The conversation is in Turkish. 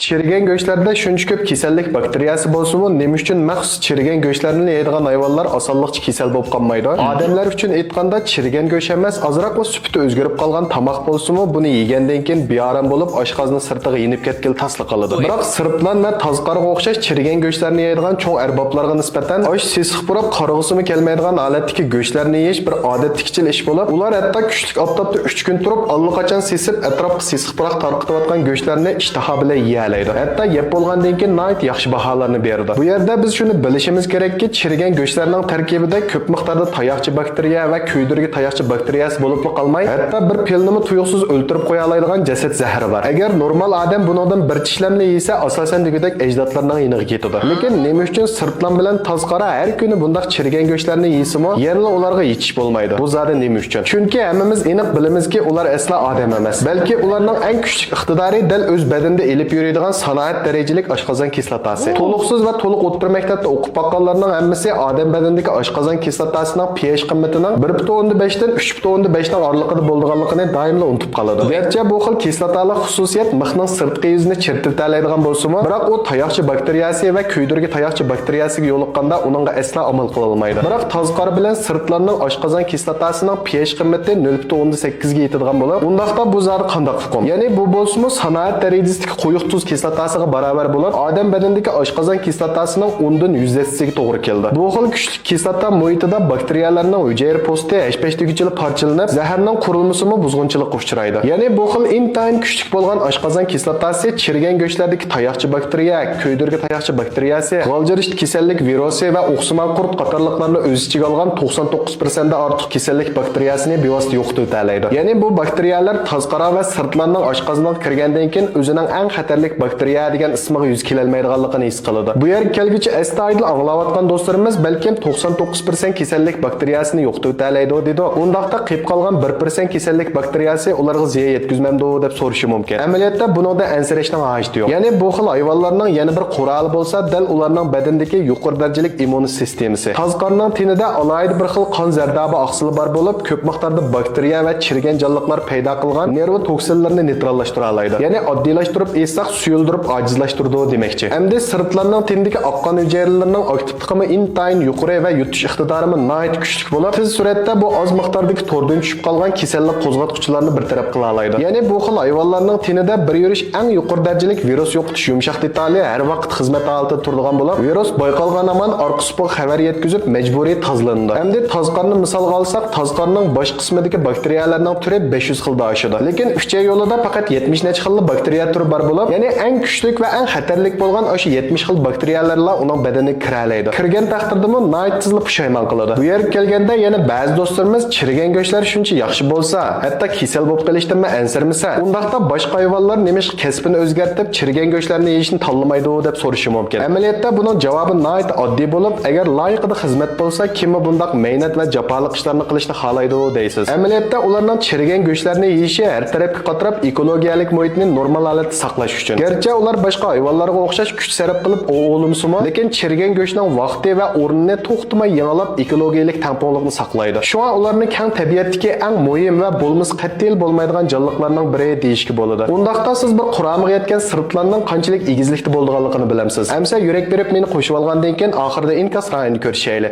Chirigan go'shtlarda shuncha ko'p kasallik bakteriyasi bo'lsa-mu, nima uchun maxsus chirigan go'shtlarni yeydigan hayvonlar osonlikcha kasal bo'lib qolmaydi? Odamlar uchun aytganda chirigan go'sht emas, azroq va sufati o'zgarib qolgan tomoq bo'lsa-mu, buni yegandan keyin beorom bo'lib, oshqozni sirtiga inib ketgil tasliq qiladi. Biroq sirtlan va tozqarga o'xshash chirigan go'shtlarni yeydigan cho'ng arboblarga nisbatan osh sesiq burab qarg'isimi kelmaydigan holatdagi go'shtlarni yeyish bir odatlikchil ish bo'lib, ular hatto kuchli oftobda 3 kun turib, allaqachon sesib, atrofga sesiq buraq tarqatayotgan go'shtlarni ishtaha bilan yeyadi. Hatta yeb bo'lgandan keyin nihoyat yaxshi baholarni berdi. Bu yerda biz shuni bilishimiz kerakki, chirigan go'shtlarning tarkibida ko'p miqdorda tayoqchi bakteriya va kuydirgi tayoqchi bakteriyasi bo'lib qolmay, hatto bir pilnimi tuyuqsiz o'ltirib qo'ya oladigan jasad zahri bor. Agar normal odam bundan bir tishlamli yesa, asosan degudek ajdodlarning iniga ketadi. Lekin nima uchun sirtlan bilan tozqara har kuni bunday chirigan go'shtlarni yeysimi, yana ularga yetish bo'lmaydi. Bu zodi nima uchun? Chunki hammamiz aniq bilamizki, ular aslo odam emas. Balki ularning eng kuchli iqtidori dal o'z badanida elib yuradigan sanoat darajalik oshqozon kislotasi. To'liqsiz va to'liq o'ttir maktabda o'qib baqqanlarning hammasi odam badanidagi oshqozon kislotasining pH qiymatining 1.5 dan 3.5 dan oralig'ida bo'lganligini doimli unutib qoladi. Garchi bu xil kislotalik xususiyat mixning sirtqi yuzini chirtib ta'laydigan bo'lsa-mu, biroq u tayoqchi bakteriyasi va kuydirgi tayoqchi bakteriyasiga yo'liqqanda uningga aslo amal qila olmaydi. Biroq tozqar bilan sirtlarning oshqozon kislotasining pH qiymati 0.8 ga yetadigan bo'lib, undaqda bu zar qanday hukm? Ya'ni bu bo'lsa-mu sanoat darajasidagi quyuq tuz kislotasiga barobar bo'lib, odam badanidagi oshqozon kislotasining 10 dan 100 to'g'ri keldi. Bu xil kuchli kislota muhitida bakteriyalarning hujayra posti H5 parchalanib, zaharning qurilmasimi buzg'unchilikka uchraydi. Ya'ni bu xil intayin kuchli bo'lgan oshqozon kislotasi chirigan go'shtlardagi tayoqchi bakteriya, kuydirgi tayoqchi bakteriyasi, g'aljirish kasallik virusi va o'qsiman qurt qatorliqlarni o'z ichiga olgan 99% dan ortiq kasallik bakteriyasini bevosita yo'qotib ta'laydi. Ya'ni bu bakteriyalar tozqara va sirtlarning oshqozoniga kirgandan keyin o'zining eng xatarlik bakteriya degan ismiga yuz kelolmaydiganligini his qiladi. Bu yer kelguchi astoydil anglayotgan do'stlarimiz balkim 99% kasallik bakteriyasini yo'qotib ta'laydi dedi. Undaqda qolib qolgan 1% kasallik bakteriyasi ularga ziyon yetkazmamdi deb so'rashi mumkin. Amaliyotda buningda ansirashning hojati yo'q. Ya'ni bu xil hayvonlarning yana bir quroli bo'lsa, dal ularning badanidagi yuqori darajalik immun sistemasi. Tozqarning tenida alohida bir xil qon zardabi oqsili bor bo'lib, ko'p miqdorda bakteriya va chirigan jonliqlar paydo qilgan nerv toksinlarni neytrallashtira oladi. Ya'ni oddiylashtirib esaq suyuldirib ajizlashtirdi demakchi. Endi sirtlarning tendagi oqqan hujayralarining aktivligimi intayin yuqori va yutish iqtidorimi nihoyat kuchli bo'lib, tez suratda bu oz miqdordagi to'rdan tushib qolgan kasallik qo'zg'atuvchilarni bir taraf qila oladi. Ya'ni bu xil hayvonlarning tenida bir yurish eng yuqori darajalik virus yo'qotish yumshoq detali har vaqt xizmat holatida turadigan bo'lib, virus bayqalgan aman orqasiga xabar yetkazib majburiy tozalandi. Endi tozqarni misolga olsak, tozqarning bosh qismidagi bakteriyalarning turi 500 xilda oshadi. Lekin uchay yo'lida faqat 70 necha xil bakteriya turi bor bo'lib, ya'ni eng kuchli va eng xatarlik bo'lgan o'sha 70 xil bakteriyalarla uning badaniga kira oladi. Kirgan taqdirdami nihoyat tezli pushaymon qiladi. Bu yerga kelganda yana ba'zi do'stlarimiz chirigan go'shtlar shuncha yaxshi bo'lsa, hatto kasal bo'lib qolishdan ansirmasa, undaqda boshqa hayvonlar nemish kasbini o'zgartirib chirigan go'shtlarni yeyishni tanlamaydi deb so'rashi mumkin. Amaliyotda buning javobi nihoyat oddiy bo'lib, agar loyiqida xizmat bo'lsa, kimmi bundaq mehnat va jafoliq ishlarni qilishni xohlaydi deysiz. Amaliyotda ularning chirigan go'shtlarni yeyishi har tarafga qatirib ekologiyalik muhitni normal holatda saqlash uchun. Garchi ular boshqa hayvonlarga o'xshash kuch sarf qilib o'g'limsimi, lekin chirigan go'shtning vaqti va o'rnini to'xtamay yangilab ekologiyalik tamponlikni saqlaydi. Shunga ularning keng tabiatdagi eng muhim va bo'lmas qattiq bo'lmaydigan jonliqlarning biri deyishga bo'ladi. Undaqda siz bir quramiga yetgan sirtlarning qanchalik egizlikda bo'lganligini bilamsiz. Amsa yurak berib meni qo'shib olgandan keyin oxirida inkas rayini ko'rishaylik.